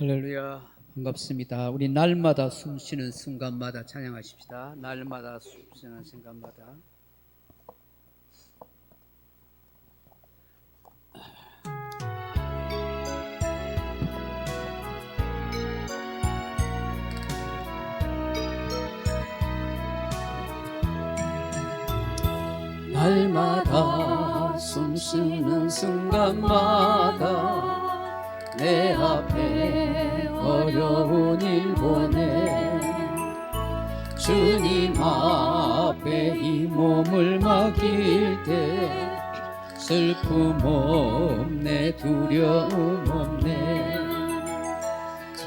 할렐루야, 반갑습니다. 우리 날마다 숨쉬는 순간마다 찬양하십시다. 날마다 숨쉬는 순간마다. 날마다 숨쉬는 순간마다 내 앞에 어려운 일 보내 주님 앞에 이 몸을 맡길 때 슬픔 없네, 두려움 없네.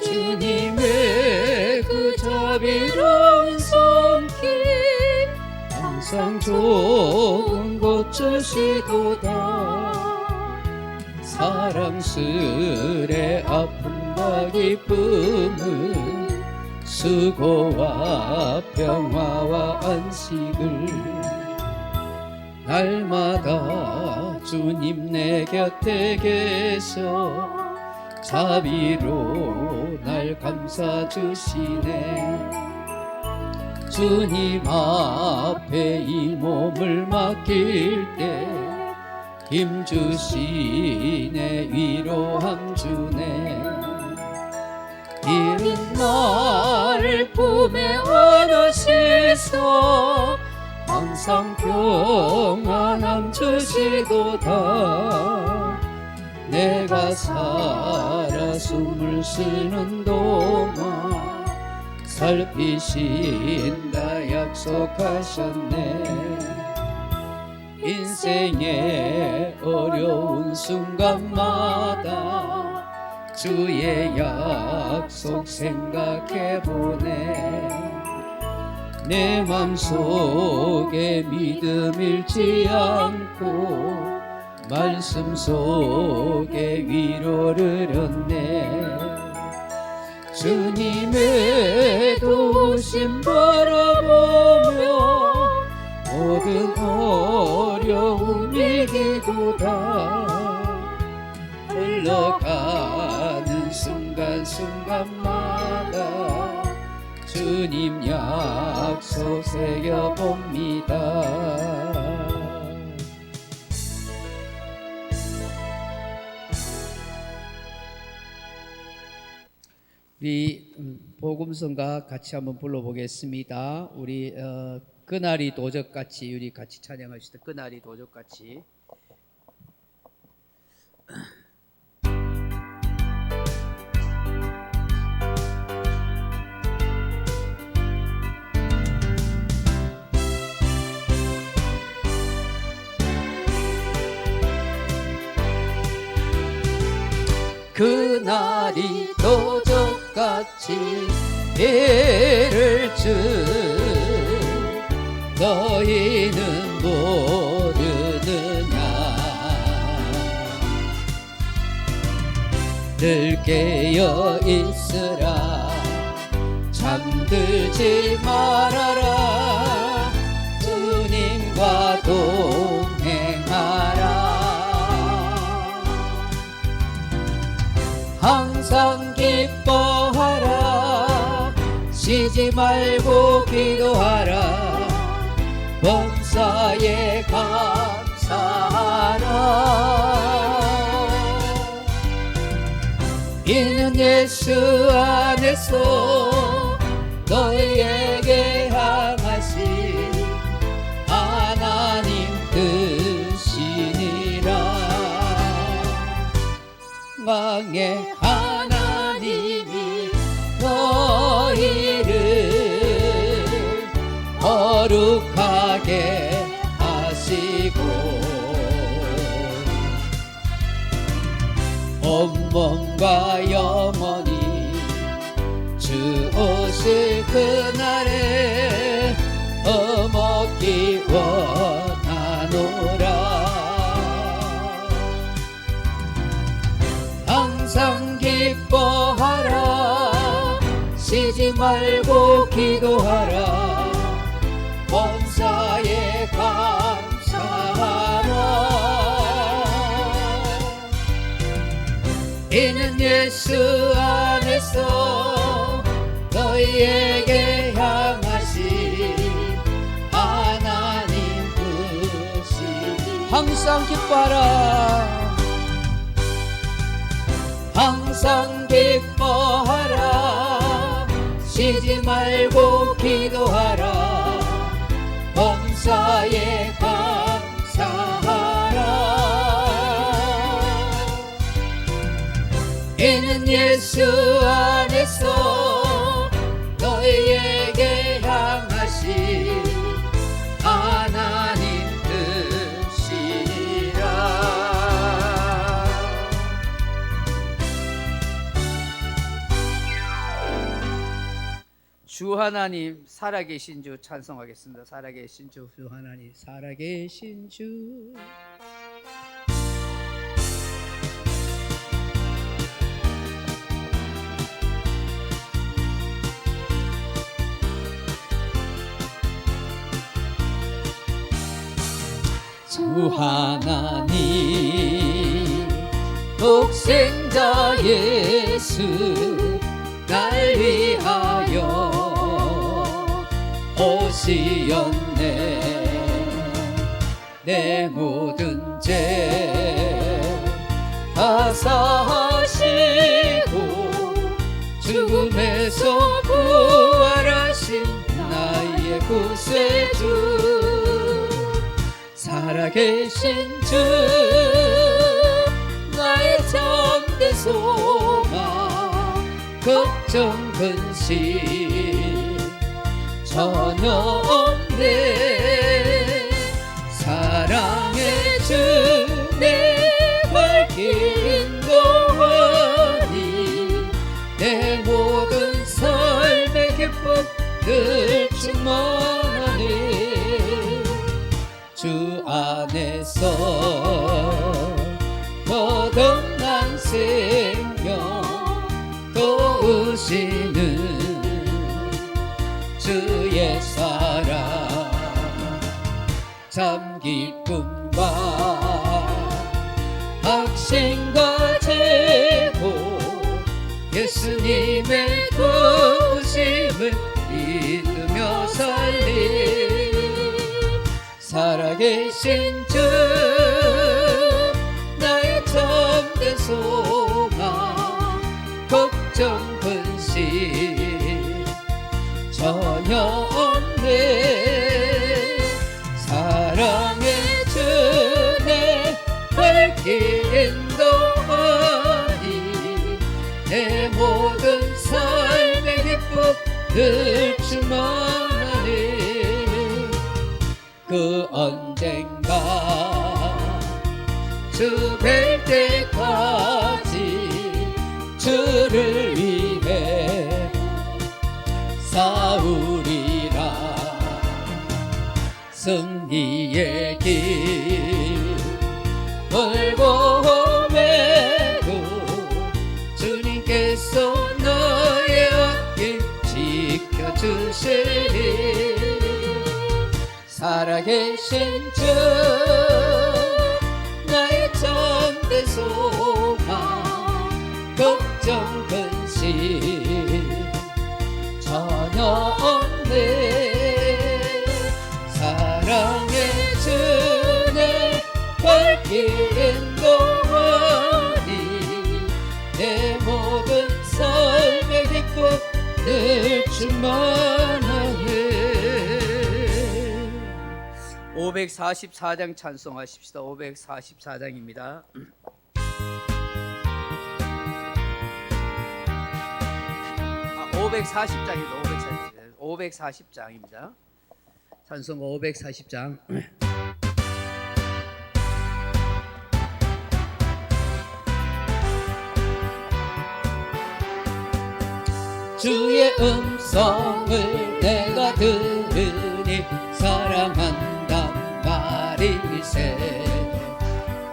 주님의 그 자비로운 손길 항상 좋은 곳 주시도다. 사랑스레 아픔과 기쁨을 수고와 평화와 안식을 날마다 주님 내 곁에 계셔 자비로 날 감싸주시네. 주님 앞에 이 몸을 맡길 때 힘주시네, 위로함 주네. 이른 날 품에 안으시소 항상 평안함 주시도다. 내가 살아 숨을 쉬는 동안 살피신다 약속하셨네. 인생의 어려운 순간마다 주의 약속 생각해보네. 내 맘속에 믿음 잃지 않고 말씀 속에 위로를 얻네. 주님의 도우심 바라보며 모든 어려움 이기도다. 흘러가는 순간순간마다 주님 약속 새겨봅니다. 우리 복음성가 같이 한번 불러보겠습니다. 우리 그날이 도적같이 우리 같이 찬양하시다. 그날이 도적같이. 그날이 도적같이 예를 줄 너희는 모르느냐. 늘 깨어 있으라 잠들지 말아라. 주님과 동행하라. 항상 기뻐하라. 쉬지 말고 기도하라. 범사에 감사하라. 이는 예수 안에서 너희에게 향하신 하나님 뜻이니라. 왕의 하나님이 너희를 거룩하게 하시고 온몸과 영원히 주오실 그날에 어먹기 원하노라. 항상 기뻐하라. 쉬지 말고 기도하라. 범사에 감사하라. 이는 예수 안에 안에서 너희에게 향하신 하나님 뜻이 항상 기뻐하라 항상 기뻐하라 쉬지 말고 기도하라 범사에 감사하라 이는 예수 안에서 너희에게 향하신 하나님 뜻이라. 주 하나님 살아계신 주 찬송하겠습니다. 살아계신 주 하나님 살아계신 주 주 하나님 독생자 예수 날 위하여 오시었네 내 모든 죄 다 사하시고 죽음에서 부활하신 나의 구세주 살아계신 주 나의 참된 소망 걱정 근심 전혀 없네 사랑의 주 내 밝힌 동안이 내 모든 삶의 기쁨 늘 충만하네 주 안에서 거듭난 생명 도우시는 주의 사랑 참 기쁨과 확신과 제고 예수님의 도우심을 믿으며 살리 살아계신 주 나의 참된 소망 걱정 근심 전혀 없네 사랑의 주 내 밝힌 동안이 내 모든 삶의 기쁨 늘 충만하네 그 언젠가 주 뵐 때까지 주를 위해 싸우리라 승리의 길 멀고 매도 주님께서 너의 앞길 지켜주시리 살아계신 주 나의 참된 소망 걱정 근심 전혀 없네 사랑의 주 내 밝힌 동안이 내 모든 삶의 기쁨 늘 충만하네 544장 찬송하십시다. 544장입니다. 540장입니다. 540장입니다. 찬송가 540장. 주의 음성을 내가 들으니 사랑한단 말일세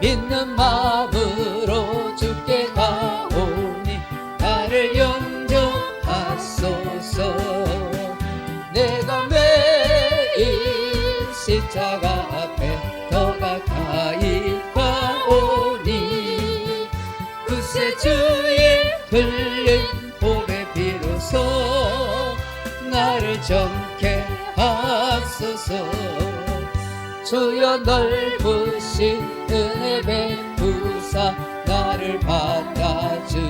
믿는 마음으로 주께 가오니 나를 영접하소서 내가 매일 십자가 앞에 더 가까이 가오니 구세주의 흘린 보배 하소서. 주여 넓으신 은혜 베푸사 나를 받아주시고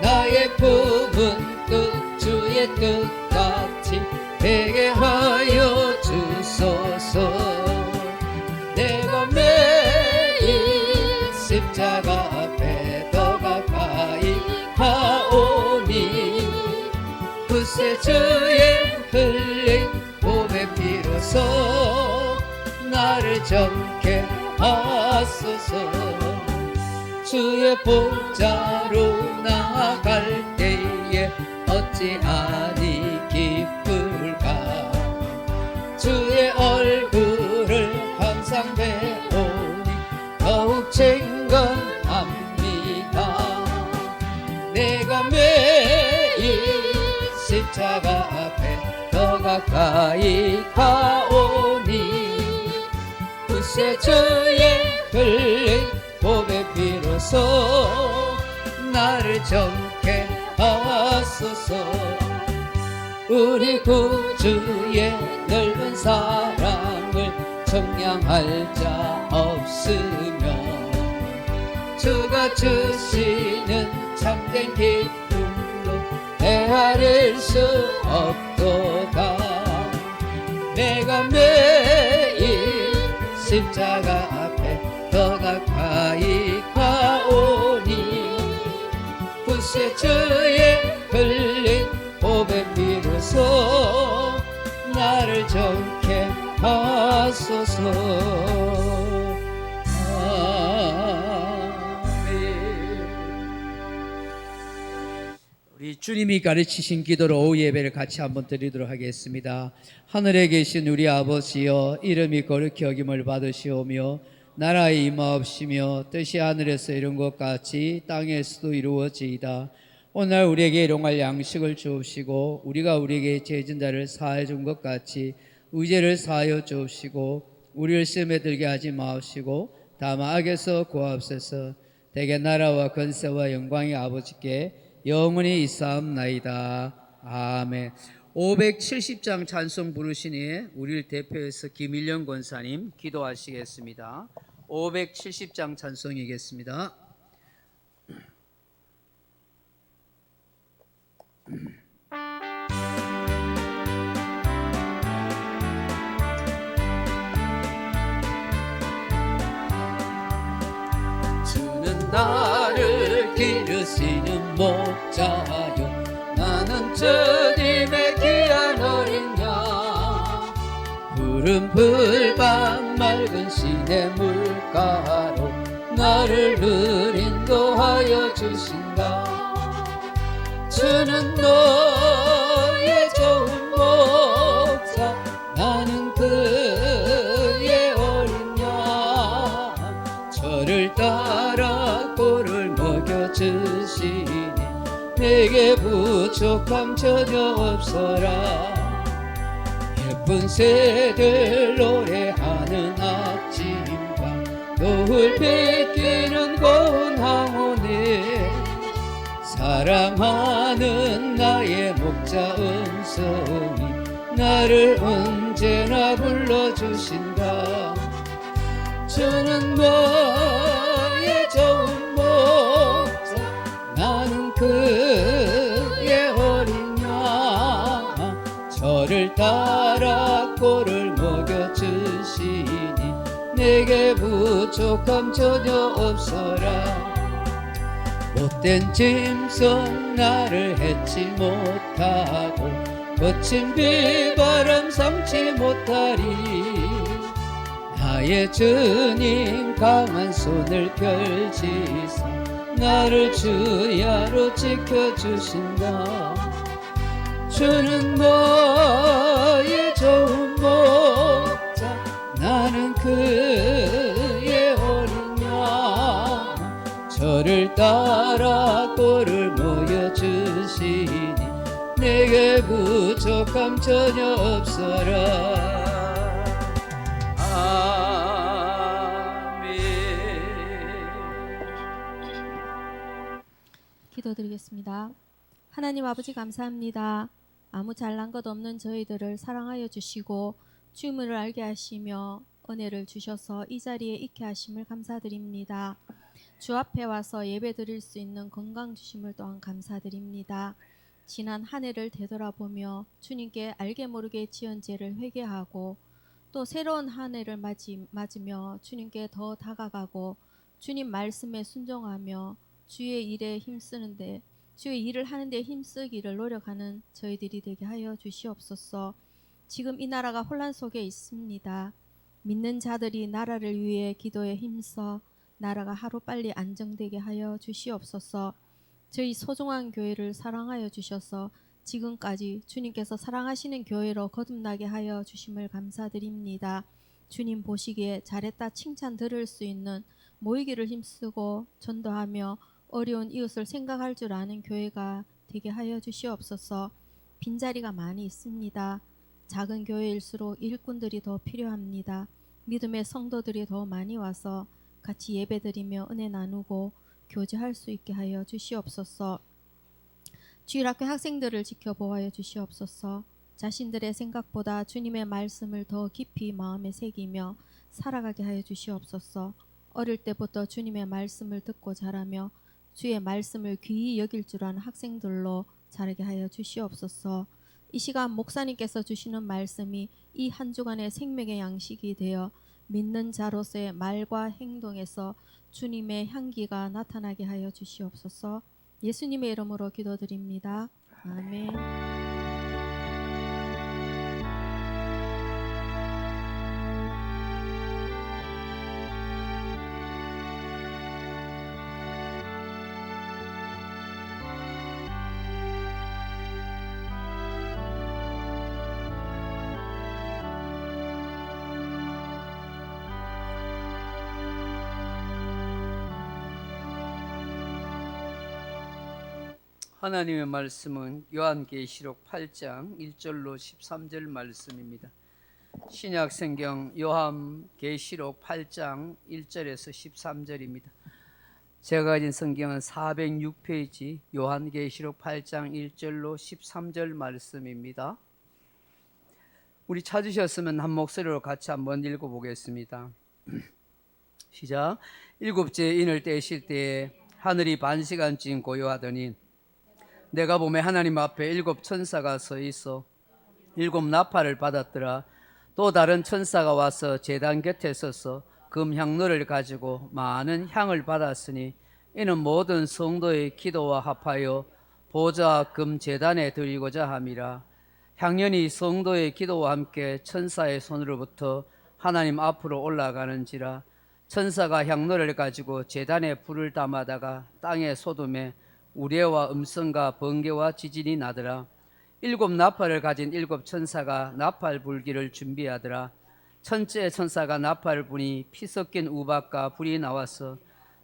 나의 품은 뜻 주의 뜻같이 되게 하여 주소서. 내가 매일 십자가 앞에 더 가까이 가오니 굳세 주의 흘린 몸의 피로써 나를 정케 하소서. 주의 복자로 나아갈 때에 어찌 아니 기쁠까. 주의 얼굴을 항상 배우니 더욱 챙건합니다. 내가 매일 십자가 앞에 더 가까이 가오니 굳세 주의 흘린 몸의 피로써 나를 정케 하소서. 우리 구주의 넓은 사랑을 청량할 자 없으며 주가 주시는 참된 기쁨도 헤아릴 수 없도다. 내가 매일 십자가 앞에 더 가까이 가오니 굳세 주의 흘린 몸의 피로써 나를 정케 하소서. 우리 주님이 가르치신 기도로 오후 예배를 같이 한번 드리도록 하겠습니다. 하늘에 계신 우리 아버지여, 이름이 거룩히 여김을 받으시오며 나라의 임하옵시며 뜻이 하늘에서 이룬 것 같이 땅에서도 이루어지이다. 오늘 우리에게 일용할 양식을 주옵시고 우리가 우리에게 죄진 자를 사하여 준 것 같이 의죄를 사하여 주옵시고 우리를 시험에 들게 하지 마옵시고 다만 악에서 구하옵소서. 대개 나라와 권세와 영광이 아버지께 영원히 있사옵나이다. 아멘. 570장 찬송 부르시니 우리를 대표해서 김일영 권사님 기도하시겠습니다. 570장 찬송이겠습니다. 주는 나를 기르시는 목자요, 나는 주님의 귀한 어린 양. 푸른 풀밭 맑은 시냇물가로 나를 늘 인도하여 주신다. 주는 너의 좋은 목자, 나는 그의 어린 양. 저를 따라 꼴을 먹여주시니 내게 부족함 전혀 없어라. 예쁜 새들 노래하는 아침과 노을 빗기는 고운 황혼에 사랑하는 나의 목자 음성이 나를 언제나 불러주신다. 주는 너의 좋은 목자, 나는 그의 어린 양. 저를 따라 꼴을 먹여주시니 내게 부족함 전혀 없어라. 못된 짐승 나를 해치 못하고 거친 비바람 삼지 못하리. 나의 주님 강한 손을 펼치사 나를 주야로 지켜주신다. 주는 너의 좋은 목자, 나는 그의 어린 양. 저를 따라 꼴을 모여주시니 내게 부족함 전혀 없어라. 기도드리겠습니다. 하나님 아버지 감사합니다. 아무 잘난 것 없는 저희들을 사랑하여 주시고 주님을 알게 하시며 은혜를 주셔서 이 자리에 있게 하심을 감사드립니다. 주 앞에 와서 예배 드릴 수 있는 건강 주심을 또한 감사드립니다. 지난 한 해를 되돌아보며 주님께 알게 모르게 지은 죄를 회개하고 또 새로운 한 해를 맞으며 주님께 더 다가가고 주님 말씀에 순종하며 주의 일에 힘쓰는데 주의 일을 하는데 힘쓰기를 노력하는 저희들이 되게 하여 주시옵소서. 지금 이 나라가 혼란 속에 있습니다. 믿는 자들이 나라를 위해 기도에 힘써 나라가 하루빨리 안정되게 하여 주시옵소서. 저희 소중한 교회를 사랑하여 주셔서 지금까지 주님께서 사랑하시는 교회로 거듭나게 하여 주심을 감사드립니다. 주님 보시기에 잘했다 칭찬 들을 수 있는 모이기를 힘쓰고 전도하며 어려운 이웃을 생각할 줄 아는 교회가 되게 하여 주시옵소서. 빈자리가 많이 있습니다. 작은 교회일수록 일꾼들이 더 필요합니다. 믿음의 성도들이 더 많이 와서 같이 예배드리며 은혜 나누고 교제할 수 있게 하여 주시옵소서. 주일학교 학생들을 지켜보아여 주시옵소서. 자신들의 생각보다 주님의 말씀을 더 깊이 마음에 새기며 살아가게 하여 주시옵소서. 어릴 때부터 주님의 말씀을 듣고 자라며 주의 말씀을 귀히 여길 줄 아는 학생들로 자라게 하여 주시옵소서. 이 시간 목사님께서 주시는 말씀이 이 한 주간의 생명의 양식이 되어 믿는 자로서의 말과 행동에서 주님의 향기가 나타나게 하여 주시옵소서. 예수님의 이름으로 기도드립니다. 아멘. 하나님의 말씀은 요한계시록 8장 1절로 13절 말씀입니다. 신약성경 요한계시록 8장 1절에서 13절입니다. 제가 가진 성경은 406페이지 요한계시록 8장 1절로 13절 말씀입니다. 우리 찾으셨으면 한 목소리로 같이 한번 읽어보겠습니다. 시작. 일곱째 인을 떼실 때에 하늘이 반시간쯤 고요하더니 내가 보매 하나님 앞에 일곱 천사가 서 있어 일곱 나팔을 받았더라. 또 다른 천사가 와서 제단 곁에 서서 금 향로를 가지고 많은 향을 받았으니 이는 모든 성도의 기도와 합하여 보좌 금 제단에 드리고자 함이라. 향연이 성도의 기도와 함께 천사의 손으로부터 하나님 앞으로 올라가는지라. 천사가 향로를 가지고 제단에 불을 담아다가 땅에 쏟음에 우레와 음성과 번개와 지진이 나더라. 일곱 나팔을 가진 일곱 천사가 나팔 불기를 준비하더라. 천째 천사가 나팔을 부니 피 섞인 우박과 불이 나와서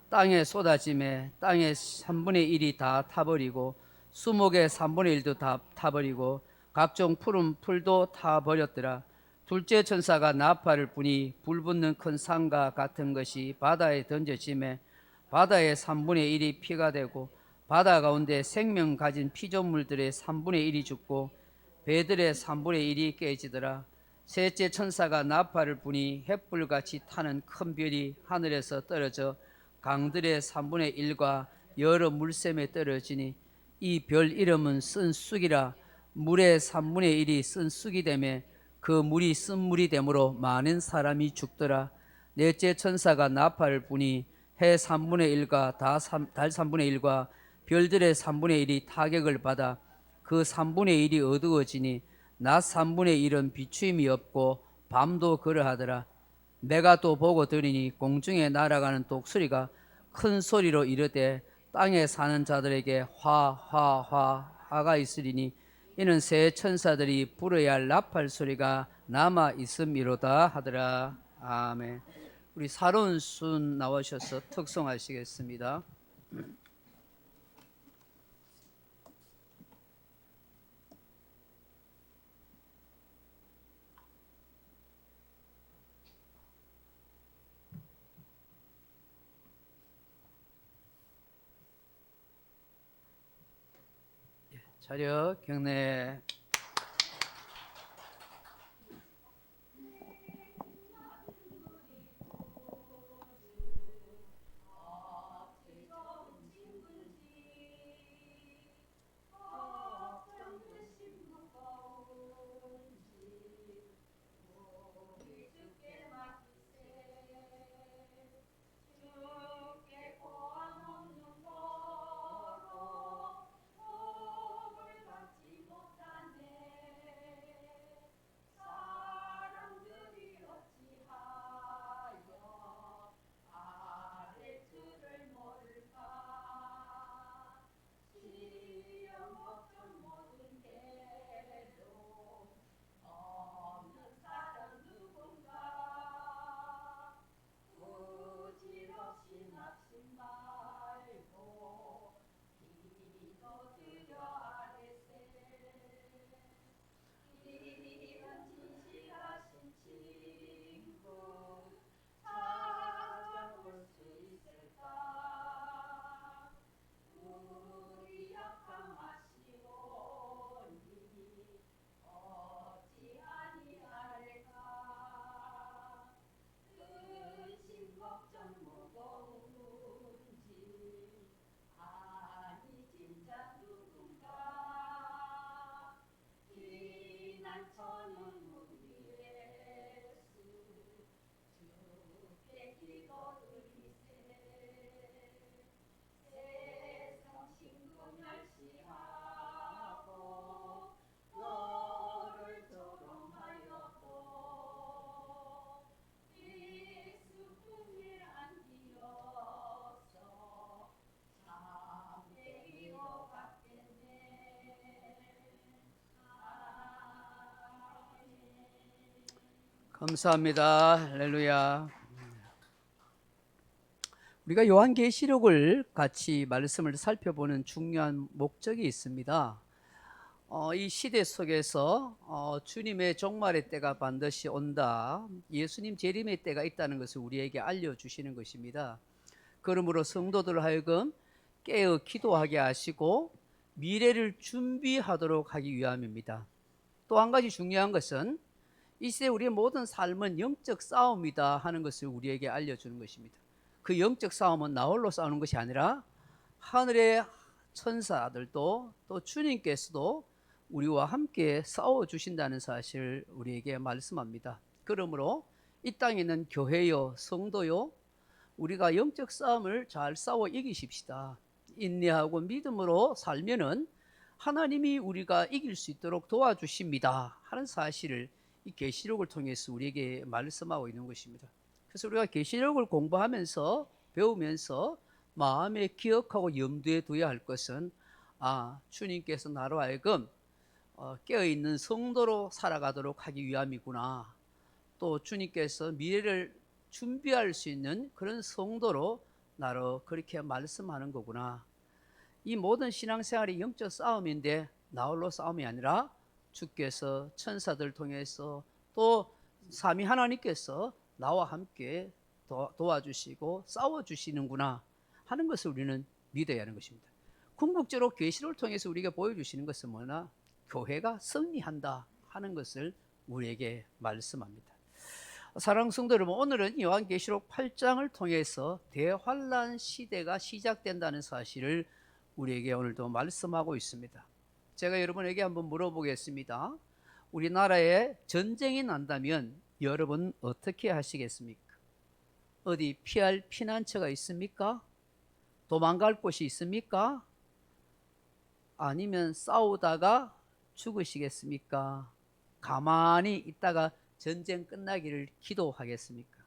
땅에 쏟아짐에 땅의 3분의 1이 다 타버리고 수목의 3분의 1도 다 타버리고 각종 푸른 풀도 타버렸더라. 둘째 천사가 나팔을 부니 불 붙는 큰 산과 같은 것이 바다에 던져짐에 바다의 3분의 1이 피가 되고 바다 가운데 생명 가진 피조물들의 3분의 1이 죽고 배들의 3분의 1이 깨지더라. 셋째 천사가 나팔을 부니 횃불같이 타는 큰 별이 하늘에서 떨어져 강들의 3분의 1과 여러 물샘에 떨어지니 이 별 이름은 쓴 쑥이라. 물의 3분의 1이 쓴 쑥이 되매 그 물이 쓴 물이 되므로 많은 사람이 죽더라. 넷째 천사가 나팔을 부니 해 3분의 1과 달 3분의 1과 별들의 3분의 1이 타격을 받아 그 3분의 1이 어두워지니 낮 3분의 1은 비추임이 없고 밤도 그러하더라. 내가 또 보고 들으니 공중에 날아가는 독수리가 큰 소리로 이르되 땅에 사는 자들에게 화가 있으리니 이는 새 천사들이 불어야 할 나팔 소리가 남아 있음이로다 하더라. 아멘. 우리 사론순 나오셔서 특송하시겠습니다. 차렷 경례. 감사합니다. 할렐루야. 우리가 요한계시록을 같이 말씀을 살펴보는 중요한 목적이 있습니다. 이 시대 속에서 주님의 종말의 때가 반드시 온다. 예수님 재림의 때가 있다는 것을 우리에게 알려주시는 것입니다. 그러므로 성도들 하여금 깨어 기도하게 하시고 미래를 준비하도록 하기 위함입니다. 또 한 가지 중요한 것은 이 시대 우리의 모든 삶은 영적 싸움이다 하는 것을 우리에게 알려주는 것입니다. 그 영적 싸움은 나 홀로 싸우는 것이 아니라 하늘의 천사들도 또 주님께서도 우리와 함께 싸워주신다는 사실을 우리에게 말씀합니다. 그러므로 이 땅에 있는 교회요 성도요 우리가 영적 싸움을 잘 싸워 이기십시다. 인내하고 믿음으로 살면은 하나님이 우리가 이길 수 있도록 도와주십니다 하는 사실을 이 계시록을 통해서 우리에게 말씀하고 있는 것입니다. 그래서 우리가 계시록을 공부하면서 배우면서 마음에 기억하고 염두에 둬야 할 것은 주님께서 나로 하여금 깨어있는 성도로 살아가도록 하기 위함이구나. 또 주님께서 미래를 준비할 수 있는 그런 성도로 나로 그렇게 말씀하는 거구나. 이 모든 신앙생활이 영적 싸움인데 나 홀로 싸움이 아니라 주께서 천사들 통해서 또 삼위 하나님께서 나와 함께 도와주시고 싸워주시는구나 하는 것을 우리는 믿어야 하는 것입니다. 궁극적으로 계시를 통해서 우리가 보여주시는 것은 뭐냐? 교회가 승리한다 하는 것을 우리에게 말씀합니다. 사랑하는 성도 여러분, 오늘은 요한계시록 8장을 통해서 대환란 시대가 시작된다는 사실을 우리에게 오늘도 말씀하고 있습니다. 제가 여러분에게 한번 물어보겠습니다. 우리나라에 전쟁이 난다면 여러분 어떻게 하시겠습니까? 어디 피할 피난처가 있습니까? 도망갈 곳이 있습니까? 아니면 싸우다가 죽으시겠습니까? 가만히 있다가 전쟁 끝나기를 기도하겠습니까?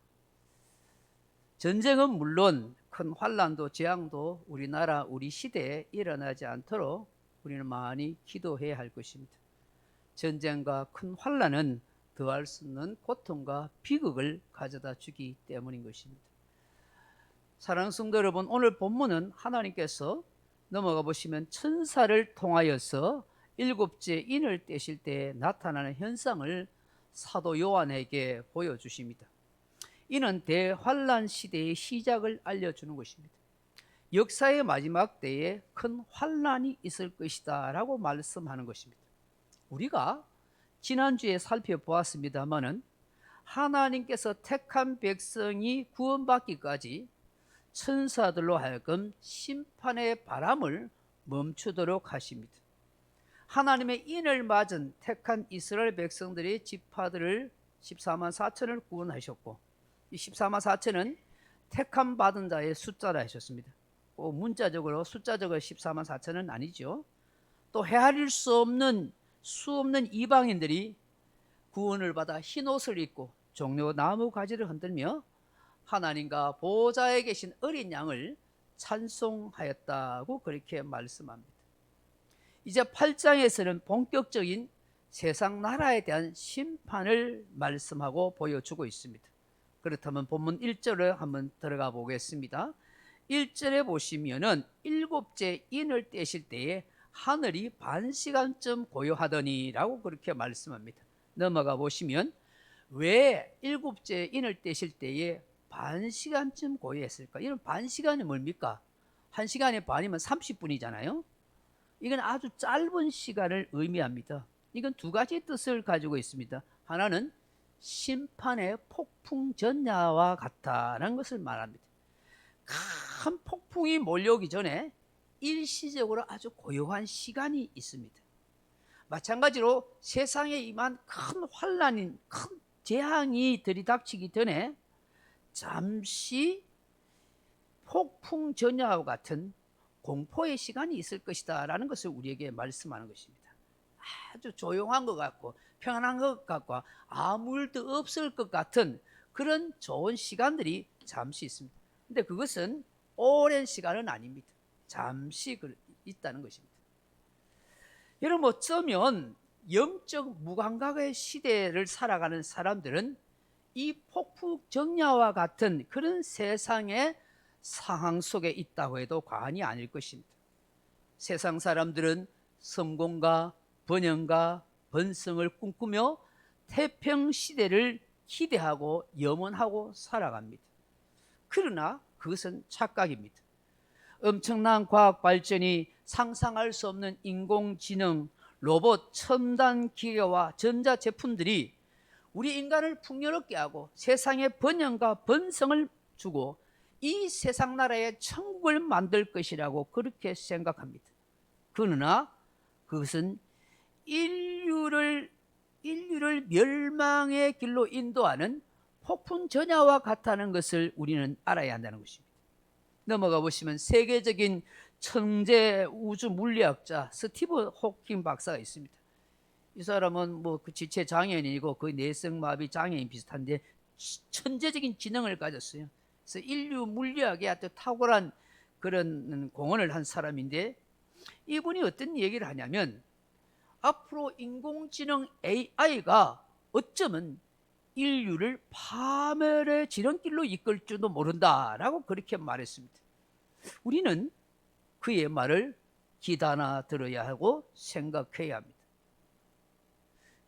전쟁은 물론 큰 환난도 재앙도 우리나라 우리 시대에 일어나지 않도록 우리는 많이 기도해야 할 것입니다. 전쟁과 큰 환난은 더할 수 없는 고통과 비극을 가져다 주기 때문인 것입니다. 사랑하는 성도 여러분, 오늘 본문은 하나님께서 넘어가 보시면 천사를 통하여서 일곱째 인을 떼실 때 나타나는 현상을 사도 요한에게 보여주십니다. 이는 대환란 시대의 시작을 알려주는 것입니다. 역사의 마지막 때에 큰 환란이 있을 것이다 라고 말씀하는 것입니다. 우리가 지난주에 살펴보았습니다마는 하나님께서 택한 백성이 구원받기까지 천사들로 하여금 심판의 바람을 멈추도록 하십니다. 하나님의 인을 맞은 택한 이스라엘 백성들의 지파들을 14만 4천을 구원하셨고, 이 14만 4천은 택함 받은 자의 숫자라 하셨습니다. 문자적으로 숫자적으로 14만 4천은 아니죠. 또 헤아릴 수 없는 이방인들이 구원을 받아 흰옷을 입고 종려 나무 가지를 흔들며 하나님과 보좌에 계신 어린 양을 찬송하였다고 그렇게 말씀합니다. 이제 8장에서는 본격적인 세상 나라에 대한 심판을 말씀하고 보여주고 있습니다. 그렇다면 본문 1절을 한번 들어가 보겠습니다. 1절에 보시면은 일곱째 인을 떼실 때에 하늘이 반시간쯤 고요하더니 라고 그렇게 말씀합니다. 넘어가 보시면 왜 일곱째 인을 떼실 때에 반시간쯤 고요했을까? 이런 반시간이 뭡니까? 1시간의 반이면 30분이잖아요. 이건 아주 짧은 시간을 의미합니다. 이건 두 가지 뜻을 가지고 있습니다. 하나는 심판의 폭풍 전야와 같다는 것을 말합니다. 큰 폭풍이 몰려오기 전에 일시적으로 아주 고요한 시간이 있습니다. 마찬가지로 세상에 임한 큰 환난인 큰 재앙이 들이닥치기 전에 잠시 폭풍 전야와 같은 공포의 시간이 있을 것이다 라는 것을 우리에게 말씀하는 것입니다. 아주 조용한 것 같고 평안한 것 같고 아무 일도 없을 것 같은 그런 좋은 시간들이 잠시 있습니다. 근데 그것은 오랜 시간은 아닙니다. 잠시 있다는 것입니다. 여러분 어쩌면 영적 무감각의 시대를 살아가는 사람들은 이 폭풍정야와 같은 그런 세상의 상황 속에 있다고 해도 과언이 아닐 것입니다. 세상 사람들은 성공과 번영과 번성을 꿈꾸며 태평시대를 기대하고 염원하고 살아갑니다. 그러나 그것은 착각입니다. 엄청난 과학 발전이 상상할 수 없는 인공지능, 로봇, 첨단 기계와 전자제품들이 우리 인간을 풍요롭게 하고 세상에 번영과 번성을 주고 이 세상 나라에 천국을 만들 것이라고 그렇게 생각합니다. 그러나 그것은 인류를 멸망의 길로 인도하는 폭풍전야와 같다는 것을 우리는 알아야 한다는 것입니다. 넘어가 보시면 세계적인 천재 우주 물리학자 스티브 호킹 박사가 있습니다. 이 사람은 뭐 그 지체 장애인이고 거의 내성마비 장애인 비슷한데 천재적인 지능을 가졌어요. 그래서 인류 물리학에 아주 탁월한 그런 공헌을 한 사람인데, 이분이 어떤 얘기를 하냐면 앞으로 인공지능 AI가 어쩌면 인류를 파멸의 지름길로 이끌지도 모른다라고 그렇게 말했습니다. 우리는 그의 말을 기다나 들어야 하고 생각해야 합니다.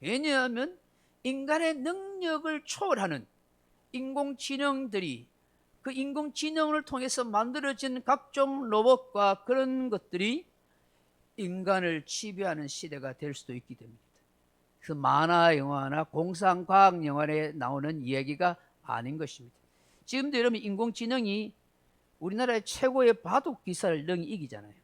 왜냐하면 인간의 능력을 초월하는 인공지능들이, 그 인공지능을 통해서 만들어진 각종 로봇과 그런 것들이 인간을 지배하는 시대가 될 수도 있기 때문입니다. 그래서 만화 영화나 공상과학 영화에 나오는 이야기가 아닌 것입니다. 지금도 여러분 인공지능이 우리나라의 최고의 바둑 기사를 능히 이기잖아요.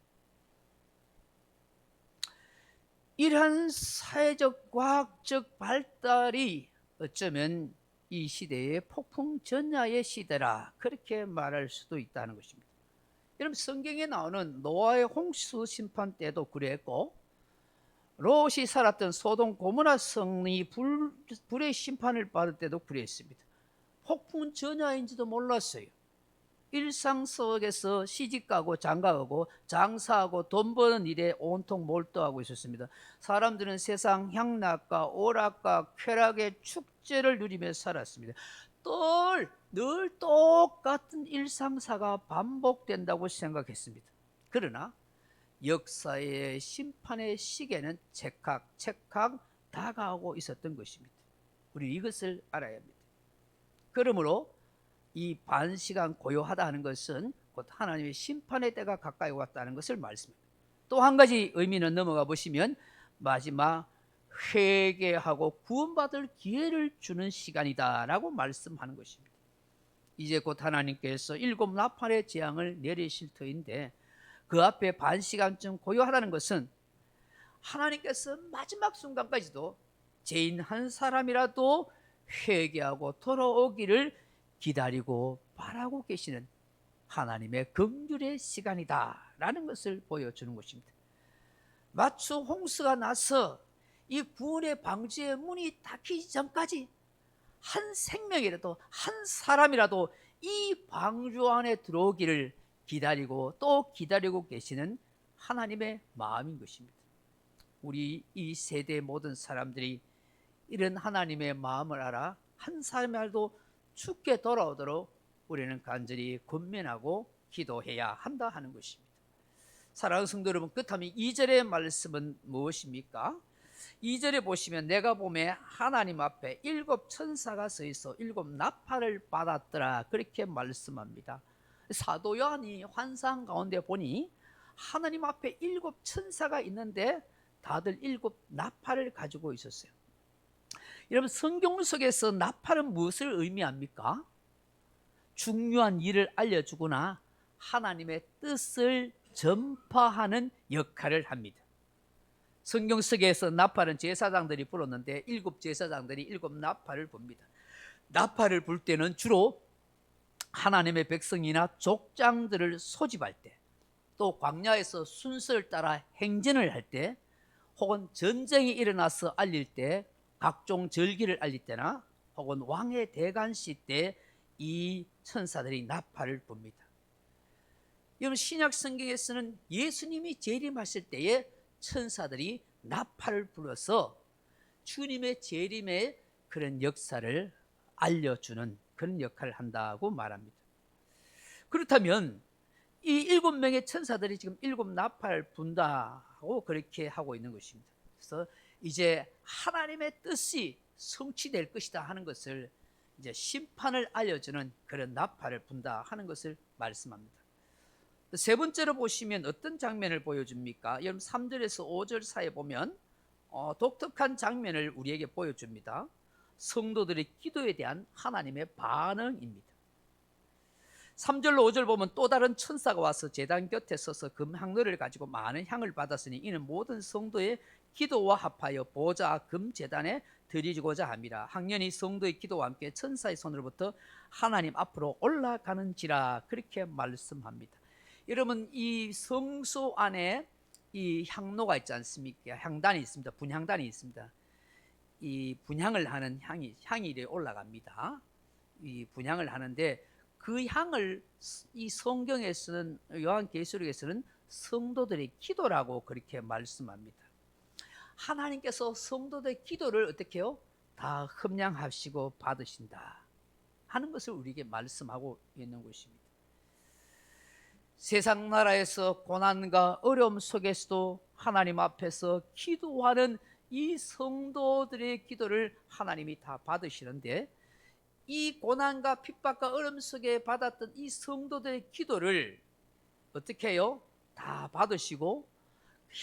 이러한 사회적 과학적 발달이 어쩌면 이 시대의 폭풍전야의 시대라 그렇게 말할 수도 있다는 것입니다. 여러분 성경에 나오는 노아의 홍수 심판 때도 그랬고, 롯이 살았던 소돔 고모라 성이 불의 심판을 받을 때도 그랬습니다. 폭풍전야인지도 몰랐어요. 일상 속에서 시집가고 장가가고 장사하고 돈 버는 일에 온통 몰두하고 있었습니다. 사람들은 세상 향락과 오락과 쾌락의 축제를 누리며 살았습니다. 늘 똑같은 일상사가 반복된다고 생각했습니다. 그러나 역사의 심판의 시계는 찰칵 다가오고 있었던 것입니다. 우리 이것을 알아야 합니다. 그러므로 이 반시간 고요하다 하는 것은 곧 하나님의 심판의 때가 가까이 왔다는 것을 말씀합니다. 또 한 가지 의미는 넘어가 보시면 마지막 회개하고 구원받을 기회를 주는 시간이다라고 말씀하는 것입니다. 이제 곧 하나님께서 7 나팔의 재앙을 내리실 터인데, 그 앞에 반시간쯤 고요하다는 것은 하나님께서 마지막 순간까지도 죄인 한 사람이라도 회개하고 돌아오기를 기다리고 바라고 계시는 하나님의 긍휼의 시간이다라는 것을 보여주는 것입니다. 마치 홍수가 나서 이 구원의 방주의 문이 닫히기 전까지 한 생명이라도, 한 사람이라도 이 방주 안에 들어오기를 기다리고 또 기다리고 계시는 하나님의 마음인 것입니다. 우리 이 세대 모든 사람들이 이런 하나님의 마음을 알아 한 사람이라도 죽게 돌아오도록 우리는 간절히 권면하고 기도해야 한다 하는 것입니다. 사랑하는 성도 여러분, 그렇다면 2절의 말씀은 무엇입니까? 2절에 보시면 내가 보매 하나님 앞에 7 천사가 서 있어 7 나팔을 받았더라 그렇게 말씀합니다. 사도 요한이 환상 가운데 보니 하나님 앞에 7 천사가 있는데 다들 7 나팔을 가지고 있었어요. 여러분 성경 속에서 나팔은 무엇을 의미합니까? 중요한 일을 알려주거나 하나님의 뜻을 전파하는 역할을 합니다. 성경 속에서 나팔은 제사장들이 불었는데 7 제사장들이 7 나팔을 붑니다. 나팔을 불 때는 주로 하나님의 백성이나 족장들을 소집할 때, 또 광야에서 순서를 따라 행진을 할 때, 혹은 전쟁이 일어나서 알릴 때, 각종 절기를 알릴 때나 혹은 왕의 대관식 때 이 천사들이 나팔을 붑니다. 여러분 신약 성경에서는 예수님이 재림하실 때에 천사들이 나팔을 불어서 주님의 재림의 그런 역사를 알려주는 그런 역할을 한다고 말합니다. 그렇다면 이 7명의 천사들이 지금 7나팔 분다고 그렇게 하고 있는 것입니다. 그래서 이제 하나님의 뜻이 성취될 것이다 하는 것을 이제 심판을 알려주는 그런 나팔을 분다 하는 것을 말씀합니다. 세 번째로 보시면 어떤 장면을 보여줍니까? 여러분 3절에서 5절 사이에 보면 독특한 장면을 우리에게 보여줍니다. 성도들의 기도에 대한 하나님의 반응입니다. 3절로 5절 보면 또 다른 천사가 와서 제단 곁에 서서 금향로를 가지고 많은 향을 받았으니 이는 모든 성도의 기도와 합하여 보좌 금제단에 드리고자 함이라. 학년이 성도의 기도와 함께 천사의 손으로부터 하나님 앞으로 올라가는지라 그렇게 말씀합니다. 여러분 이 성소 안에 이 향로가 있지 않습니까? 향단이 있습니다. 분향단이 있습니다. 이 분향을 하는 향이 올라갑니다. 이 분향을 하는데 그 향을 이 성경에서는 요한계시록에서는 성도들의 기도라고 그렇게 말씀합니다. 하나님께서 성도들의 기도를 어떻게 해요? 다 흠양하시고 받으신다 하는 것을 우리에게 말씀하고 있는 것입니다. 세상 나라에서 고난과 어려움 속에서도 하나님 앞에서 기도하는 이 성도들의 기도를 하나님이 다 받으시는데 이 고난과 핍박과 어려움 속에 받았던 이 성도들의 기도를 어떻게 해요? 다 받으시고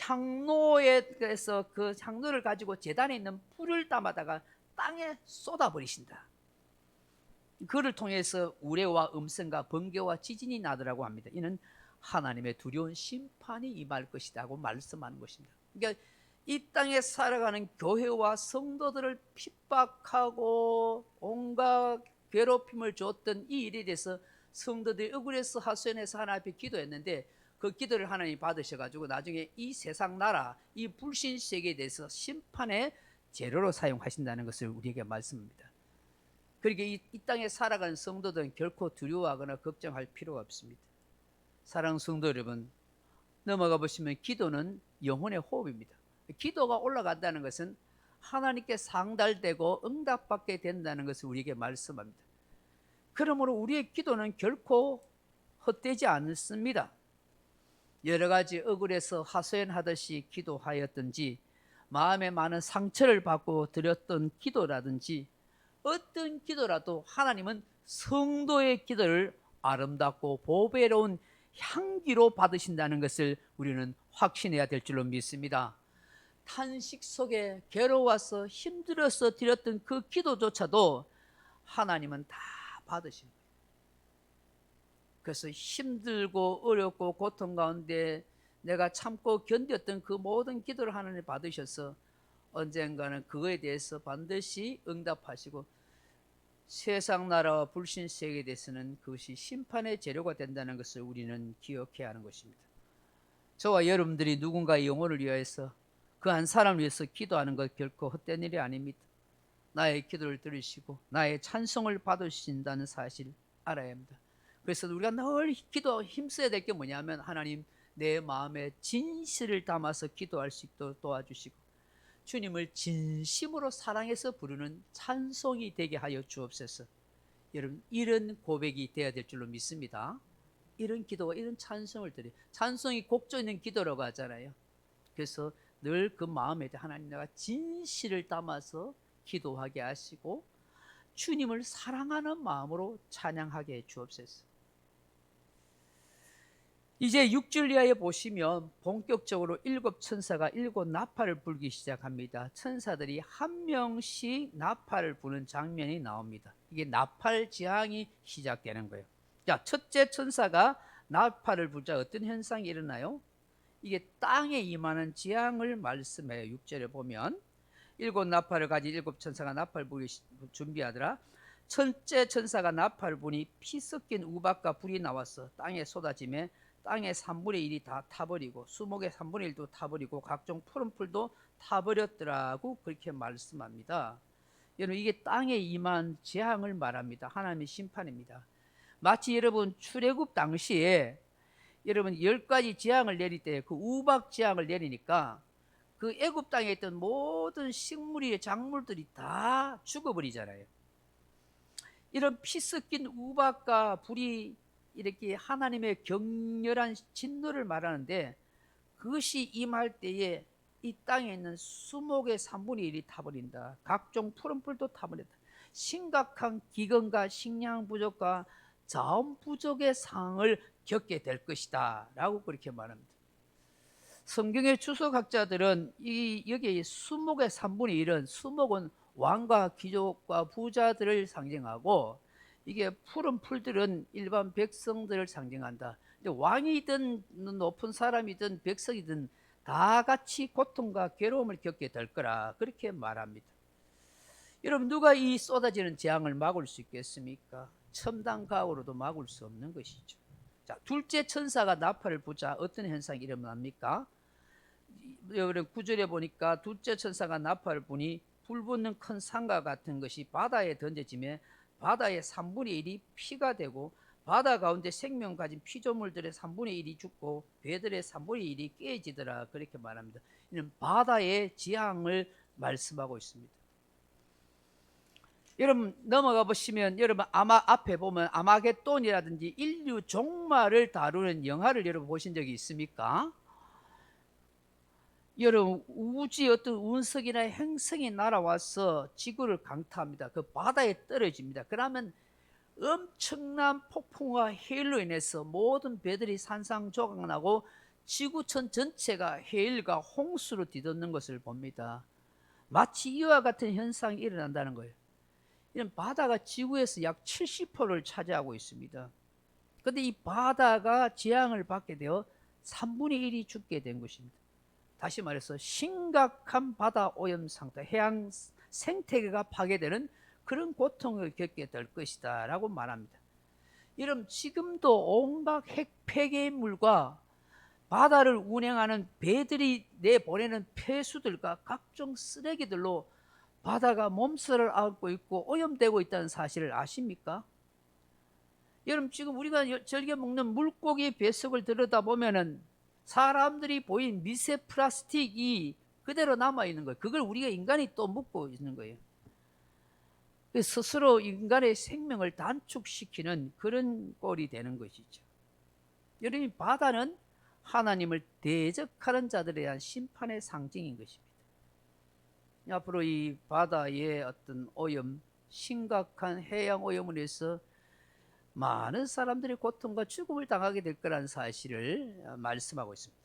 향로에서 그 향로를 가지고 제단에 있는 불을 담아다가 땅에 쏟아버리신다. 그를 통해서 우레와 음성과 번개와 지진이 나더라고 합니다. 이는 하나님의 두려운 심판이 임할 것이라고 말씀하는 것입니다. 그러니까 이 땅에 살아가는 교회와 성도들을 핍박하고 온갖 괴롭힘을 줬던 이 일에 대해서 성도들이 억울해서 하소연해서 하나님 앞에 기도했는데 그 기도를 하나님이 받으셔가지고 나중에 이 세상 나라, 이 불신 세계에 대해서 심판의 재료로 사용하신다는 것을 우리에게 말씀합니다. 그러니까 이 땅에 살아가는 성도들은 결코 두려워하거나 걱정할 필요가 없습니다. 사랑하는 성도 여러분, 넘어가 보시면 기도는 영혼의 호흡입니다. 기도가 올라간다는 것은 하나님께 상달되고 응답받게 된다는 것을 우리에게 말씀합니다. 그러므로 우리의 기도는 결코 헛되지 않습니다. 여러 가지 억울해서 하소연하듯이 기도하였든지 마음에 많은 상처를 받고 드렸던 기도라든지 어떤 기도라도 하나님은 성도의 기도를 아름답고 보배로운 향기로 받으신다는 것을 우리는 확신해야 될 줄로 믿습니다. 탄식 속에 괴로워서 힘들어서 드렸던 그 기도조차도 하나님은 다 받으신 거예요. 그래서 힘들고 어렵고 고통 가운데 내가 참고 견뎠던 그 모든 기도를 하나님 받으셔서 언젠가는 그거에 대해서 반드시 응답하시고 세상 나라와 불신 세계에 대해서는 그것이 심판의 재료가 된다는 것을 우리는 기억해야 하는 것입니다. 저와 여러분들이 누군가의 영혼을 위하여서 그 한 사람을 위해서 기도하는 것 결코 헛된 일이 아닙니다. 나의 기도를 들으시고 나의 찬송을 받으신다는 사실 알아야 합니다. 그래서 우리가 늘 기도 힘써야 될 게 뭐냐면 하나님 내 마음에 진실을 담아서 기도할 수 있도록 도와주시고 주님을 진심으로 사랑해서 부르는 찬송이 되게 하여 주옵소서. 여러분 이런 고백이 되어야 될 줄로 믿습니다. 이런 기도와 이런 찬송을 드려. 찬송이 곡조 있는 기도라고 하잖아요. 그래서 늘 그 마음에 하나님 내가 진실을 담아서 기도하게 하시고 주님을 사랑하는 마음으로 찬양하게 해 주옵소서. 이제 6절 이하에 보시면 본격적으로 7천사가 7나팔을 불기 시작합니다. 천사들이 한 명씩 나팔을 부는 장면이 나옵니다. 이게 나팔 지향이 시작되는 거예요. 자, 첫째 천사가 나팔을 불자 어떤 현상이 일어나요? 이게 땅에 임하는 지향을 말씀해요. 6절에 보면 7나팔을 가진 7천사가 나팔 불기 준비하더라. 첫째 천사가 나팔을 부니 피 섞인 우박과 불이 나와서 땅에 쏟아지매 땅의 3분의 1이 다 타버리고 수목의 3분의 1도 타버리고 각종 푸른 풀도 타버렸더라고 그렇게 말씀합니다. 여러분 이게 땅에 임한 재앙을 말합니다. 하나님의 심판입니다. 마치 여러분 출애굽 당시에 여러분 10가지 재앙을 내릴 때 그 우박 재앙을 내리니까 그 애굽 땅에 있던 모든 식물이 작물들이 다 죽어버리잖아요. 이런 피 섞인 우박과 불이 이렇게 하나님의 격렬한 진노를 말하는데, 그것이 임할 때에 이 땅에 있는 수목의 3분의 1이 타버린다. 각종 푸른 풀도 타버린다. 심각한 기근과 식량 부족과 자원 부족의 상황을 겪게 될 것이다 라고 그렇게 말합니다. 성경의 주석학자들은 여기 수목의 3분의 1은, 수목은 왕과 귀족과 부자들을 상징하고, 이게 푸른 풀들은 일반 백성들을 상징한다. 근데 왕이든 높은 사람이든 백성이든 다 같이 고통과 괴로움을 겪게 될 거라 그렇게 말합니다. 여러분, 누가 이 쏟아지는 재앙을 막을 수 있겠습니까? 첨단 가구로도 막을 수 없는 것이죠. 자, 둘째 천사가 나팔을 부자 어떤 현상이 일어납니까? 여러분, 9절에 보니까 둘째 천사가 나팔을 부니 불붙는 큰 산과 같은 것이 바다에 던져지며 바다의 3분의 1이 피가 되고, 바다 가운데 생명 가진 피조물들의 3분의 1이 죽고 배들의 3분의 1이 깨지더라 그렇게 말합니다. 이는 바다의 재앙을 말씀하고 있습니다. 여러분, 넘어가 보시면 여러분 아마 앞에 보면 아마겟돈이라든지 인류 종말을 다루는 영화를 여러분 보신 적이 있습니까? 여러분, 우주의 어떤 운석이나 행성이 날아와서 지구를 강타합니다. 그 바다에 떨어집니다. 그러면 엄청난 폭풍과 해일로 인해서 모든 배들이 산산조각나고 지구촌 전체가 해일과 홍수로 뒤덮는 것을 봅니다. 마치 이와 같은 현상이 일어난다는 거예요. 이런 바다가 지구에서 약 70%를 차지하고 있습니다. 그런데 이 바다가 재앙을 받게 되어 3분의 1이 죽게 된 것입니다. 다시 말해서 심각한 바다 오염 상태, 해양 생태계가 파괴되는 그런 고통을 겪게 될 것이다 라고 말합니다. 여러분, 지금도 온갖 핵 폐기물과 바다를 운행하는 배들이 내보내는 폐수들과 각종 쓰레기들로 바다가 몸살을 앓고 있고 오염되고 있다는 사실을 아십니까? 여러분, 지금 우리가 즐겨 먹는 물고기 뱃속을 들여다보면은 사람들이 보인 미세 플라스틱이 그대로 남아있는 거예요. 그걸 우리가 인간이 또 먹고 있는 거예요. 스스로 인간의 생명을 단축시키는 그런 꼴이 되는 것이죠. 여러분, 바다는 하나님을 대적하는 자들에 대한 심판의 상징인 것입니다. 앞으로 이 바다의 어떤 오염, 심각한 해양 오염으로 해서 많은 사람들이 고통과 죽음을 당하게 될 거라는 사실을 말씀하고 있습니다.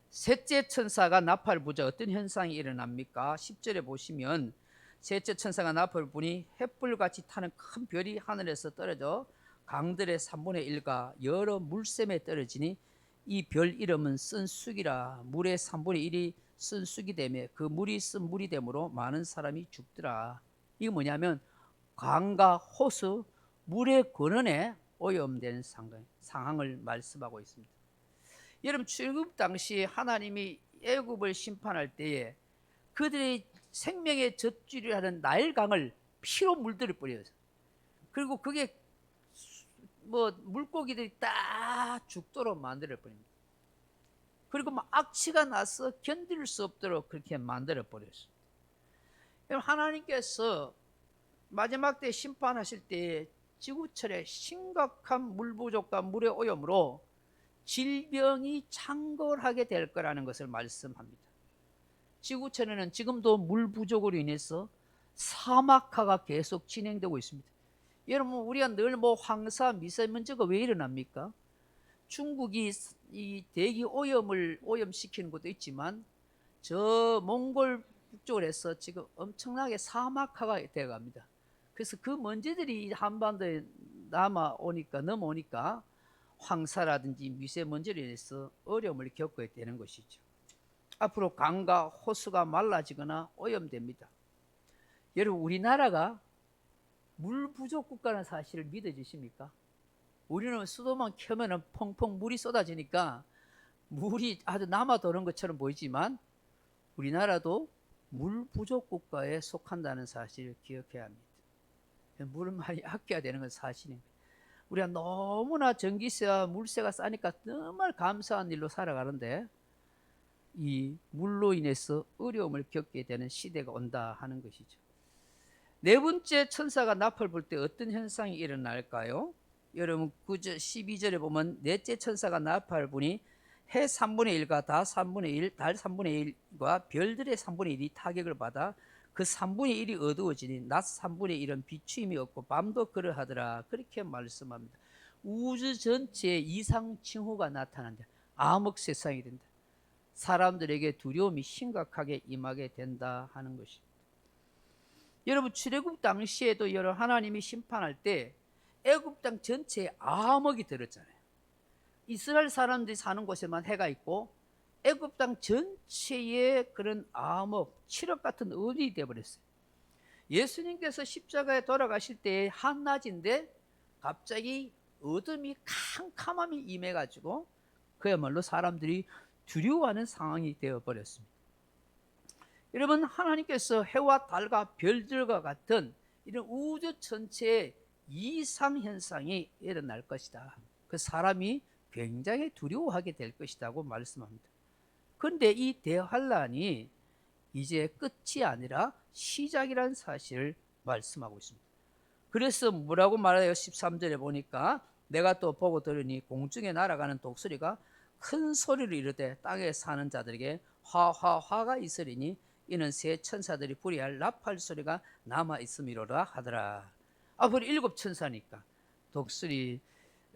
셋째 천사가 나팔을 부자 어떤 현상이 일어납니까? 10절에 보시면 셋째 천사가 나팔을 부니 횃불같이 타는 큰 별이 하늘에서 떨어져 강들의 3분의 1과 여러 물샘에 떨어지니 이 별 이름은 쓴 쑥이라. 물의 3분의 1이 쓴 쑥이 되며 그 물이 쓴 물이 되므로 많은 사람이 죽더라. 이게 뭐냐면 강과 호수, 물의 근원에 오염된 상황을 말씀하고 있습니다. 여러분, 출애굽 당시 하나님이 애굽을 심판할 때에 그들의 생명의 젖줄이라는 나일강을 피로 물들여 버려요. 그리고 그게 물고기들이 다 죽도록 만들어 버립니다. 그리고 악취가 나서 견딜 수 없도록 그렇게 만들어 버렸어요. 하나님께서 마지막 때 심판하실 때 지구촌에 심각한 물 부족과 물의 오염으로 질병이 창궐하게 될 거라는 것을 말씀합니다. 지구촌에는 지금도 물 부족으로 인해서 사막화가 계속 진행되고 있습니다. 여러분, 우리가 늘 황사, 미세먼지가 왜 일어납니까? 중국이 이 대기 오염을 오염시키는 것도 있지만 저 몽골 북쪽을 해서 지금 엄청나게 사막화가 되어 갑니다. 그래서 그 먼지들이 한반도에 넘어오니까 황사라든지 미세먼지로 인해서 어려움을 겪어야 되는 것이죠. 앞으로 강과 호수가 말라지거나 오염됩니다. 여러분, 우리나라가 물 부족 국가라는 사실을 믿어지십니까? 우리는 수도만 켜면 펑펑 물이 쏟아지니까 물이 아주 남아도는 것처럼 보이지만 우리나라도 물 부족 국가에 속한다는 사실을 기억해야 합니다. 물을 많이 아껴야 되는 건 사실입니다. 우리가 너무나 전기세와 물세가 싸니까 정말 감사한 일로 살아가는데 이 물로 인해서 어려움을 겪게 되는 시대가 온다 하는 것이죠. 네 번째 천사가 나팔 불 때 어떤 현상이 일어날까요? 여러분 9절 12절에 보면 넷째 천사가 나팔 부니 해 3분의 1과 다 3분의 1, 달 3분의 1과 별들의 3분의 1이 타격을 받아 그 3분의 1이 어두워지니 낮 3분의 1은 비추임이 없고 밤도 그러하더라. 그렇게 말씀합니다. 우주 전체에 이상 징후가 나타난다. 암흑 세상이 된다. 사람들에게 두려움이 심각하게 임하게 된다 하는 것입니다. 여러분 출애굽 당시에도 여러 하나님이 심판할 때 애굽 땅 전체에 암흑이 들었잖아요. 이스라엘 사람들이 사는 곳에만 해가 있고 애굽 땅 전체에 그런 암흑, 칠흑 같은 어둠이 되어버렸어요. 예수님께서 십자가에 돌아가실 때 한낮인데 갑자기 어둠이 캄캄함이 임해가지고 그야말로 사람들이 두려워하는 상황이 되어버렸습니다. 여러분 하나님께서 해와 달과 별들과 같은 이런 우주 전체에 이상현상이 일어날 것이다. 그 사람이 굉장히 두려워하게 될 것이라고 말씀합니다. 그런데 이 대환란이 이제 끝이 아니라 시작이라는 사실을 말씀하고 있습니다. 그래서 뭐라고 말해요? 13절에 보니까 내가 또 보고 들으니 공중에 날아가는 독수리가 큰 소리를 이르되 땅에 사는 자들에게 화가 있으리니 이는 새 천사들이 불이할 나팔 소리가 남아 있음이로라 하더라. 앞으로 7 천사니까 독수리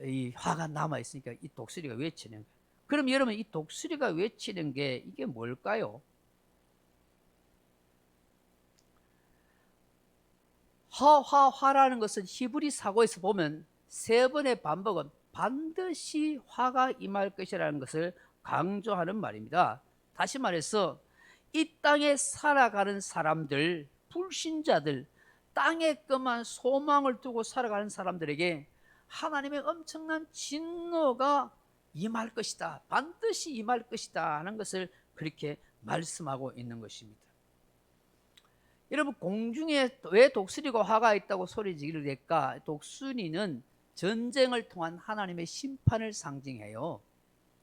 이 화가 남아 있으니까 이 독수리가 외치는 거예요. 그럼 여러분 이 독수리가 외치는 게 이게 뭘까요? 화라는 것은 히브리 사고에서 보면 3번의 반복은 반드시 화가 임할 것이라는 것을 강조하는 말입니다. 다시 말해서 이 땅에 살아가는 사람들, 불신자들, 땅에 그만 소망을 두고 살아가는 사람들에게 하나님의 엄청난 진노가 임할 것이다. 반드시 임할 것이다 하는 것을 그렇게 말씀하고 있는 것입니다. 여러분 공중에 왜 독수리가 화가 있다고 소리 지르까? 독수리는 전쟁을 통한 하나님의 심판을 상징해요.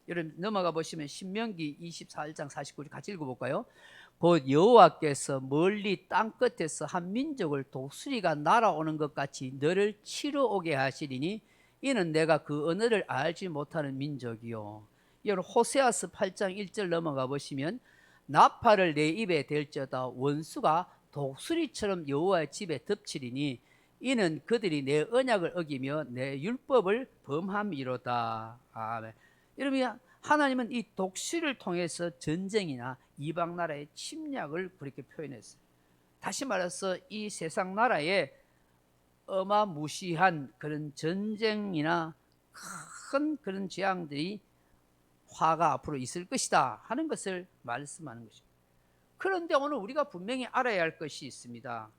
여러분 넘어가 보시면 신명기 24장 49절 같이 읽어볼까요? 곧 여호와께서 멀리 땅끝에서 한 민족을 독수리가 날아오는 것 같이 너를 치러 오게 하시리니 이는 내가 그 언어를 알지 못하는 민족이요. 여러분 호세아서 8장 1절 넘어가 보시면 나팔을 내 입에 댈지어다 원수가 독수리처럼 여호와의 집에 덮치리니 이는 그들이 내 언약을 어기며 내 율법을 범함이로다. 아멘. 여러분 하나님은 이 독수리를 통해서 전쟁이나 이방 나라의 침략을 그렇게 표현했어요. 다시 말해서 이 세상 나라에 어마무시한 그런 전쟁이나 큰 그런 재앙들이 화가 앞으로 있을 것이다 하는 것을 말씀하는 것입니다. 그런데 오늘 우리가 분명히 알아야 할 것이 있습니다.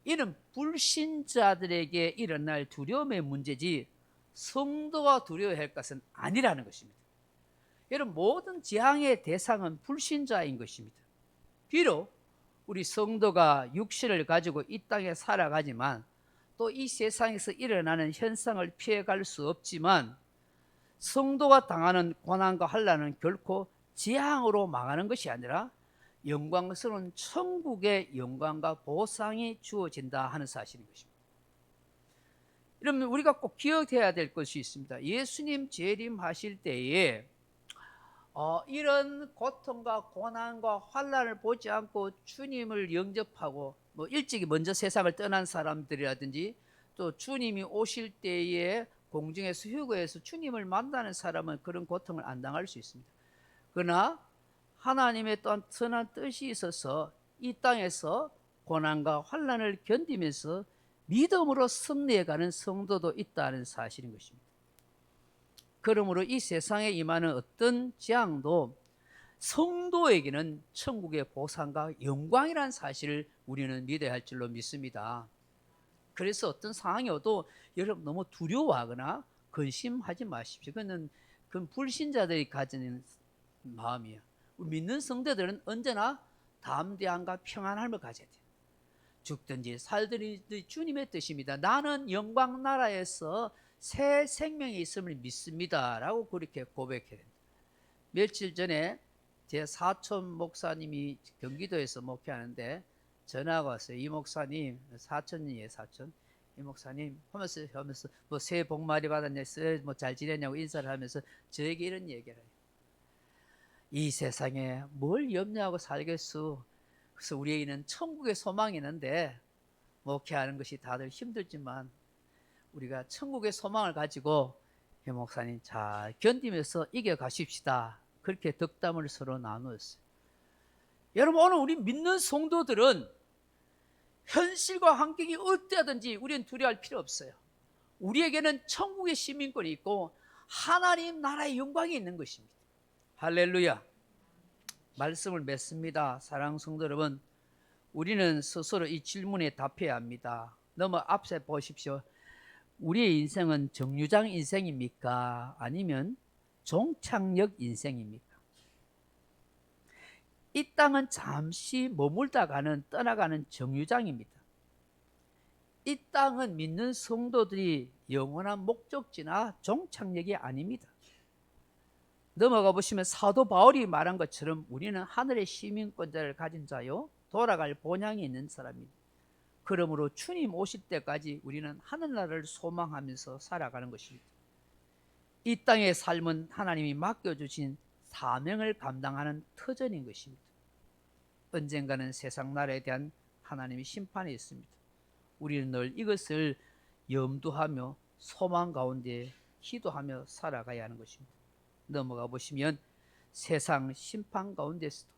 이는 불신자들에게 일어날 두려움의 문제지 성도가 두려워할 것은 아니라는 것입니다. 여러분 모든 재앙의 대상은 불신자인 것입니다. 비록 우리 성도가 육신을 가지고 이 땅에 살아가지만 또 이 세상에서 일어나는 현상을 피해갈 수 없지만 성도가 당하는 고난과 환난은 결코 재앙으로 망하는 것이 아니라 영광스러운 천국의 영광과 보상이 주어진다 하는 사실인 것입니다. 여러분 우리가 꼭 기억해야 될 것이 있습니다. 예수님 재림하실 때에 이런 고통과 고난과 환난을 보지 않고 주님을 영접하고 뭐 일찍이 먼저 세상을 떠난 사람들이라든지 또 주님이 오실 때에 공중에서 휴거해서 주님을 만나는 사람은 그런 고통을 안 당할 수 있습니다. 그러나 하나님의 또한 선한 뜻이 있어서 이 땅에서 고난과 환난을 견디면서 믿음으로 승리해가는 성도도 있다는 사실인 것입니다. 그러므로 이 세상에 임하는 어떤 재앙도 성도에게는 천국의 보상과 영광이라는 사실을 우리는 믿어야 할 줄로 믿습니다. 그래서 어떤 상황이 와도 여러분 너무 두려워하거나 근심하지 마십시오. 그건 불신자들이 가지는 마음이에요. 믿는 성도들은 언제나 담대함과 평안함을 가져야 돼요. 죽든지 살든지 주님의 뜻입니다. 나는 영광 나라에서 새 생명이 있음을 믿습니다 라고 그렇게 고백해야 됩니다. 며칠 전에 제 사촌 목사님이 경기도에서 목회하는데 전화가 왔어요. 이 목사님, 사촌이에요, 사촌. 이 목사님 하면서 뭐 새해 복 많이 받았냐, 뭐 잘 지냈냐고 인사를 하면서 저에게 이런 얘기를 해요. 이 세상에 뭘 염려하고 살겠소. 그래서 우리에게는 천국의 소망이 있는데 목회하는 것이 다들 힘들지만 우리가 천국의 소망을 가지고 이 목사님 잘 견디면서 이겨가십시다. 그렇게 덕담을 서로 나누었어요. 여러분, 오늘 우리 믿는 성도들은 현실과 환경이 어떠하든지 우리는 두려워할 필요 없어요. 우리에게는 천국의 시민권이 있고 하나님 나라의 영광이 있는 것입니다. 할렐루야. 말씀을 맺습니다. 사랑하는 성도 여러분, 우리는 스스로 이 질문에 답해야 합니다. 너무 앞서 보십시오. 우리의 인생은 정류장 인생입니까? 아니면 종착역 인생입니까? 이 땅은 잠시 머물다 가는, 떠나가는 정류장입니다. 이 땅은 믿는 성도들이 영원한 목적지나 종착역이 아닙니다. 넘어가 보시면 사도 바울이 말한 것처럼 우리는 하늘의 시민권자를 가진 자요, 돌아갈 본향이 있는 사람입니다. 그러므로 주님 오실 때까지 우리는 하늘나라를 소망하면서 살아가는 것입니다. 이 땅의 삶은 하나님이 맡겨주신 사명을 감당하는 터전인 것입니다. 언젠가는 세상 나라에 대한 하나님의 심판이 있습니다. 우리는 늘 이것을 염두하며 소망 가운데 기도하며 살아가야 하는 것입니다. 넘어가 보시면 세상 심판 가운데서도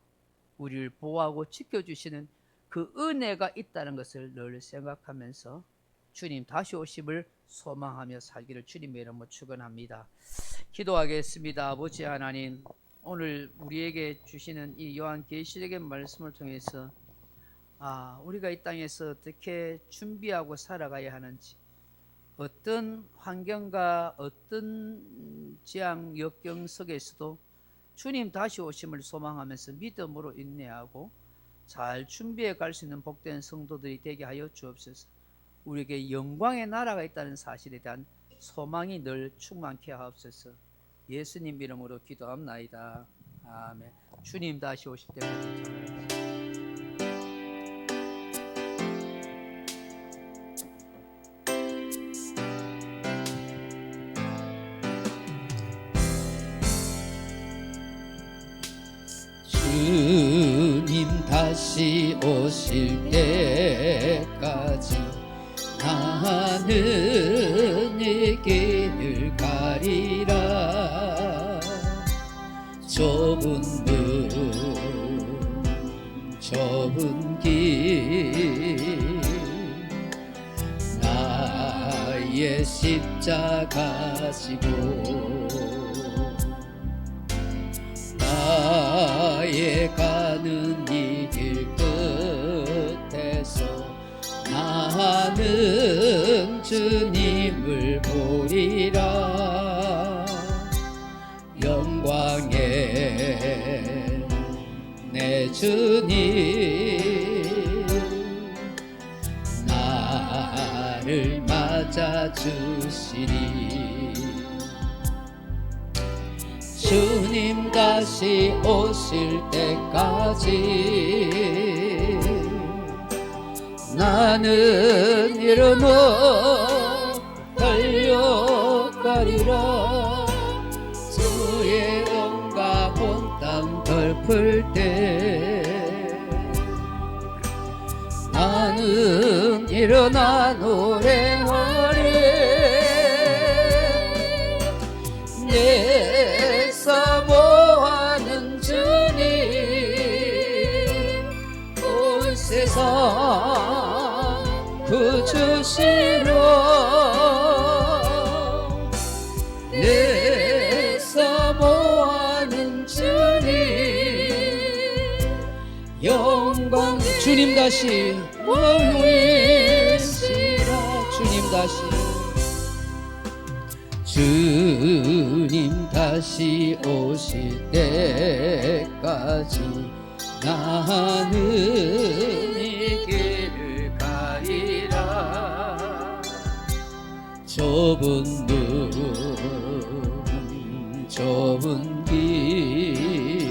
우리를 보호하고 지켜주시는 그 은혜가 있다는 것을 늘 생각하면서 주님 다시 오심을 소망하며 살기를 주님의 이름으로 축원합니다. 기도하겠습니다. 아버지 하나님, 오늘 우리에게 주시는 이 요한계시록의 말씀을 통해서 우리가 이 땅에서 어떻게 준비하고 살아가야 하는지, 어떤 환경과 어떤 재앙 역경 속에서도 주님 다시 오심을 소망하면서 믿음으로 인내하고 잘 준비해 갈 수 있는 복된 성도들이 되게 하여 주옵소서. 우리에게 영광의 나라가 있다는 사실에 대한 소망이 늘 충만케 하옵소서. 예수님 이름으로 기도합나이다. 아멘. 주님 다시 오실 때까지 참여하옵소서. 주님 다시 오실 때까지 나는 이 길을 가리라. 좁은 문 좁은 길 나의 십자가 지고 나의 가는 이 길 끝에서 나는 주님을 보리라. 영광의 내 주님 나를 맞아주시리. 주님 다시 오실 때까지 나는 일어나 달려가리라. 주의 은과 본 땅 덮을 때 나는 일어나 노래하리. 내 사모하는 주님 온 세상 구주시로. 내 사모하는 주님 영광. 주님 다시 오시라. 주님 다시 주님 다시 오실 때까지 나는 이 길을 가리라. 좁은 문 좁은 길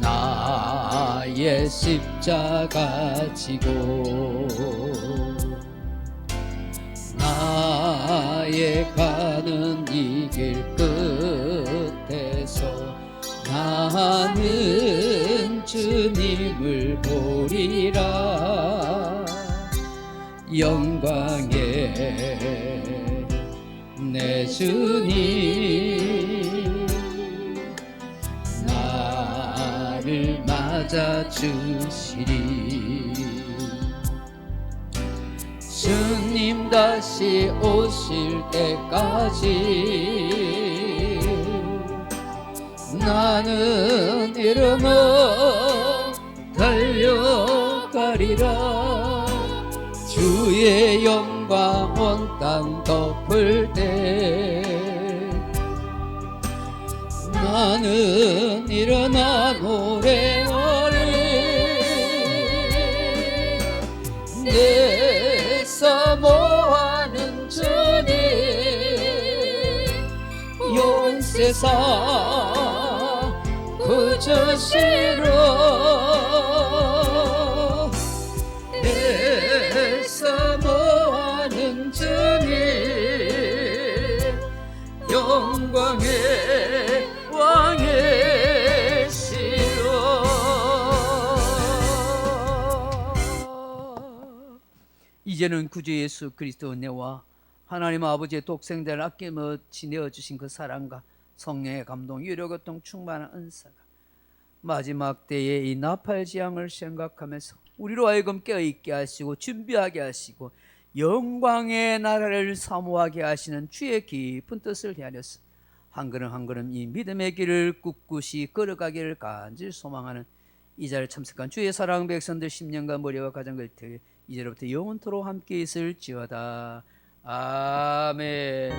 나의 주의 십자가 지고 나의 가는 이 길 끝에서 나는 주님을 보리라. 영광의 내 주님 나를 맞아주시리. 주님 다시 오실 때까지 나는 일어나 달려가리라. 주의 영광 온 땅 덮을 때 나는 일어나 노래하리. 내 사모하는 주님 용세사 구주시로. 내 사모하는 주님 영광의 왕의 시로. 이제는 구주 예수 그리스도 은혜와 하나님 아버지의 독생자를 아낌없이 내어주신 그 사랑과 성령의 감동, 유료교통 충만한 은사가 마지막 때의 이 나팔지향을 생각하면서 우리로 하여금 깨어있게 하시고 준비하게 하시고 영광의 나라를 사모하게 하시는 주의 깊은 뜻을 헤아려서 한 걸음 한 걸음 이 믿음의 길을 꿋꿋이 걸어가기를 간절히 소망하는 이 자리에 참석한 주의 사랑 백성들 10년간 머리와 가정을 위해 이제로부터 영원토록 함께 있을지어다. 아멘.